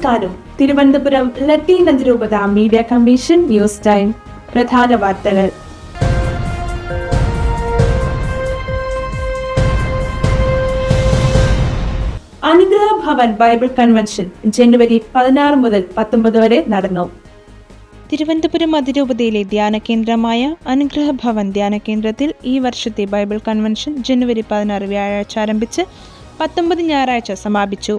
നമസ്കാരം. തിരുവനന്തപുരം ലത്തീൻ അതിരൂപത media commission news time. പ്രധാന വാർത്തകൾ. അനുഗ്രഹ ഭവൻ ബൈബിൾ കൺവെൻഷൻ ജനുവരി 16 മുതൽ 19 വരെ നടന്നു. തിരുവനന്തപുരം അതിരൂപതയിലെ ധ്യാന കേന്ദ്രമായ അനുഗ്രഹ ഭവൻ ധ്യാന കേന്ദ്രത്തിൽ ഈ വർഷത്തെ ബൈബിൾ കൺവെൻഷൻ ജനുവരി 16 വ്യാഴാഴ്ച ആരംഭിച്ച് 19 ഞായറാഴ്ച സമാപിച്ചു.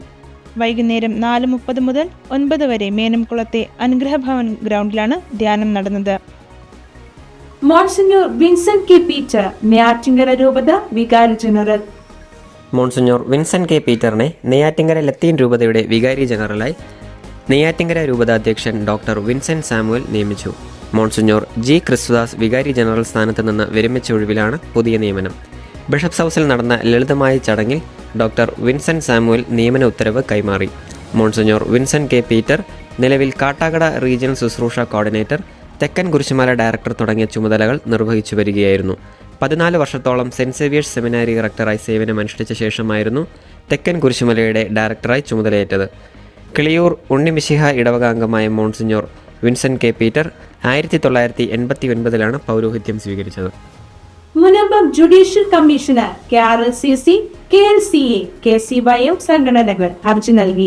വൈകുന്നേരം 4:30 മുതൽ 9 വരെ മേനംകുളത്തെ അനുഗ്രഹ ഭവൻ ഗ്രൗണ്ടിലാണ് ധ്യാനം നടന്നത്. Monsignor Vincent K Peter Neyyattinkara രൂപത വികാരി ജനറൽ. മോൺസിഞ്ഞോർ വിൻസെന്റ് കെ പീറ്ററിനെ നെയ്യാറ്റിൻകര ലത്തീൻ രൂപതയുടെ വികാരി ജനറലായി നെയ്യാറ്റിൻകര രൂപത അധ്യക്ഷൻ ഡോക്ടർ വിൻസെന്റ് സാമുവൽ നിയമിച്ചു. മോൺസിഞ്ഞോർ ജി ക്രിസ്തുദാസ് വികാരി ജനറൽ സ്ഥാനത്ത് നിന്ന് വിരമിച്ച ഒഴിവിലാണ് പുതിയ നിയമനം. ബിഷപ്സ് ഹൗസിൽ നടന്ന ലളിതമായ ചടങ്ങിൽ ഡോക്ടർ വിൻസെന്റ് സാമുവൽ നിയമന ഉത്തരവ് കൈമാറി. മോൺസിഞ്ഞോർ വിൻസെന്റ് കെ പീറ്റർ നിലവിൽ കാട്ടാക്കട റീജിയണൽ ശുശ്രൂഷ കോർഡിനേറ്റർ, തെക്കൻ കുരിശുമല ഡയറക്ടർ തുടങ്ങിയ ചുമതലകൾ നിർവഹിച്ചു വരികയായിരുന്നു. 14 വർഷത്തോളം സെന്റ് സേവിയേഴ്സ് സെമിനാരി റക്ടറായി സേവനമനുഷ്ഠിച്ച ശേഷമായിരുന്നു തെക്കൻ കുരിശുമലയുടെ ഡയറക്ടറായി ചുമതലയേറ്റത്. കിളിയൂർ ഉണ്ണിമിശിഹ ഇടവകാംഗമായ മോൺസിഞ്ഞോർ വിൻസെന്റ് കെ പീറ്റർ 1989 പൗരോഹിത്യം സ്വീകരിച്ചത്. Munambam judicial commissioner KRLCC, KLCA, KCYM സംഘടനകൾ ഹർജി നൽകി.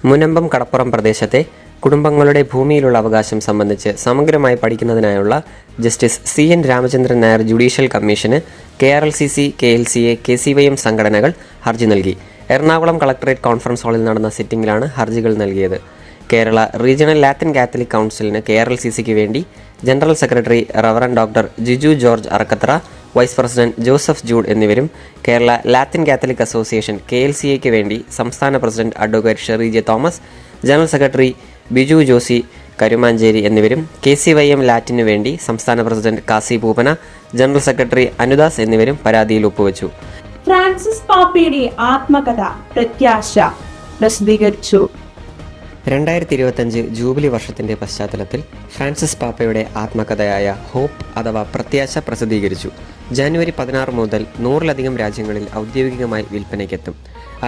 മുനമ്പം കടപ്പുറം പ്രദേശത്തെ കുടുംബങ്ങളുടെ ഭൂമിയിലുള്ള അവകാശം സംബന്ധിച്ച് സമഗ്രമായി പഠിക്കുന്നതിനായുള്ള justice CN Ramachandran Nair judicial കമ്മീഷന് KRLCC, KLCA, KCYM സംഘടനകൾ ഹർജി നൽകി. എറണാകുളം കളക്ടറേറ്റ് കോൺഫറൻസ് ഹാളിൽ നടന്ന സിറ്റിംഗിലാണ് ഹർജികൾ നൽകിയത്. കേരള റീജിയണൽ ലാറ്റിൻ കാത്തലിക് കൗൺസിലിന് KRLCCക്ക് വേണ്ടി general secretary reverend doctor Jiju George Arakkathra, vice president Joseph Jude എന്നിവരും, കേരള ലാറ്റിൻ കാത്തലിക് അസോസിയേഷൻ KLCAക്ക് വേണ്ടി സംസ്ഥാന president advocate Sherry J Thomas, general secretary Biju Josy Karumanchery എന്നിവരും, KCYM ലാറ്റിനു വേണ്ടി സംസ്ഥാന president Kassi Pooppana, general secretary Anudas എന്നിവരും പരാതിയിൽ ഒപ്പുവെച്ചു. ഫ്രാൻസിസ് പാപ്പയുടെ ആത്മകഥ പ്രത്യാശ പ്രസിദ്ധീകരിച്ചു. 2025 ജൂബിലി വർഷത്തിൻ്റെ പശ്ചാത്തലത്തിൽ ഫ്രാൻസിസ് പാപ്പയുടെ ആത്മകഥയായ ഹോപ്പ് അഥവാ പ്രത്യാശ പ്രസിദ്ധീകരിച്ചു. ജനുവരി 16 മുതൽ 100-ലധികം രാജ്യങ്ങളിൽ ഔദ്യോഗികമായി വിൽപ്പനയ്ക്കെത്തും.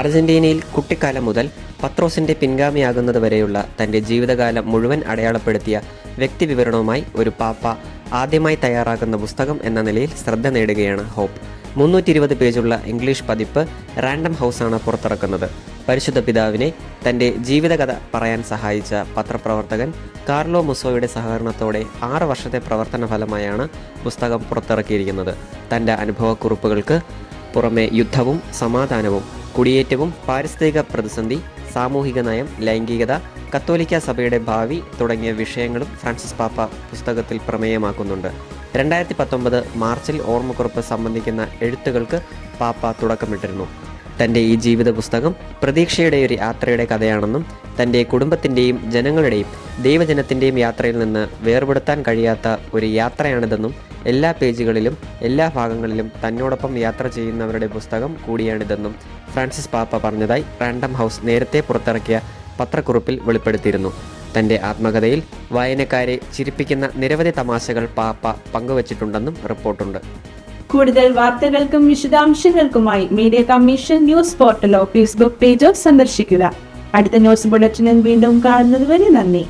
അർജന്റീനയിൽ കുട്ടിക്കാലം മുതൽ പത്രോസിൻ്റെ പിൻഗാമിയാകുന്നത് വരെയുള്ള തൻ്റെ ജീവിതകാലം മുഴുവൻ അടയാളപ്പെടുത്തിയ വ്യക്തിവിവരണവുമായി ഒരു പാപ്പ ആദ്യമായി തയ്യാറാക്കുന്ന പുസ്തകം എന്ന നിലയിൽ ശ്രദ്ധ നേടുകയാണ് ഹോപ്പ്. 320 പേജുള്ള ഇംഗ്ലീഷ് പതിപ്പ് റാൻഡം ഹൗസാണ് പുറത്തിറക്കുന്നത്. പരിശുദ്ധ പിതാവിനെ തൻ്റെ ജീവിതകഥ പറയാൻ സഹായിച്ച പത്രപ്രവർത്തകൻ കാർലോ മുസോയുടെ സഹകരണത്തോടെ 6 വർഷത്തെ പ്രവർത്തന ഫലമായാണ് പുസ്തകം പുറത്തിറക്കിയിരിക്കുന്നത്. തൻ്റെ അനുഭവക്കുറിപ്പുകൾക്ക് പുറമെ യുദ്ധവും സമാധാനവും, കുടിയേറ്റവും, പാരിസ്ഥിതിക പ്രതിസന്ധി, സാമൂഹിക നയം, ലൈംഗികത, കത്തോലിക്ക സഭയുടെ ഭാവി തുടങ്ങിയ വിഷയങ്ങളും ഫ്രാൻസിസ് പാപ്പ പുസ്തകത്തിൽ പ്രമേയമാക്കുന്നുണ്ട്. 2019 മാർച്ചിൽ ഓർമ്മക്കുറിപ്പ് സംബന്ധിക്കുന്ന എഴുത്തുകൾക്ക് പാപ്പ തുടക്കമിട്ടിരുന്നു. തൻ്റെ ഈ ജീവിത പുസ്തകം പ്രതീക്ഷയുടെ ഒരു യാത്രയുടെ കഥയാണെന്നും തൻ്റെ കുടുംബത്തിൻ്റെയും ജനങ്ങളുടെയും ദൈവജനത്തിൻ്റെയും യാത്രയിൽ നിന്ന് വേർപെടുത്താൻ കഴിയാത്ത ഒരു യാത്രയാണിതെന്നും എല്ലാ പേജുകളിലും എല്ലാ ഭാഗങ്ങളിലും തന്നോടൊപ്പം യാത്ര ചെയ്യുന്നവരുടെ പുസ്തകം കൂടിയാണിതെന്നും ഫ്രാൻസിസ് പാപ്പ പറഞ്ഞതായി റാൻഡം ഹൗസ് നേരത്തെ പുറത്തിറക്കിയ പത്രക്കുറിപ്പിൽ വെളിപ്പെടുത്തിയിരുന്നു. തൻ്റെ ആത്മകഥയിൽ വായനക്കാരെ ചിരിപ്പിക്കുന്ന നിരവധി തമാശകൾ പാപ്പ പങ്കുവച്ചിട്ടുണ്ടെന്നും റിപ്പോർട്ടുണ്ട്. കൂടുതൽ വാർത്തകൾക്കും വിശദാംശങ്ങൾക്കുമായി മീഡിയ കമ്മീഷൻ ന്യൂസ് പോർട്ടലോ ഫേസ്ബുക്ക് പേജോ സന്ദർശിക്കുക. അടുത്ത ന്യൂസ് ബുള്ളറ്റിനിൽ വീണ്ടും കാണുന്നതുവരെ നന്ദി.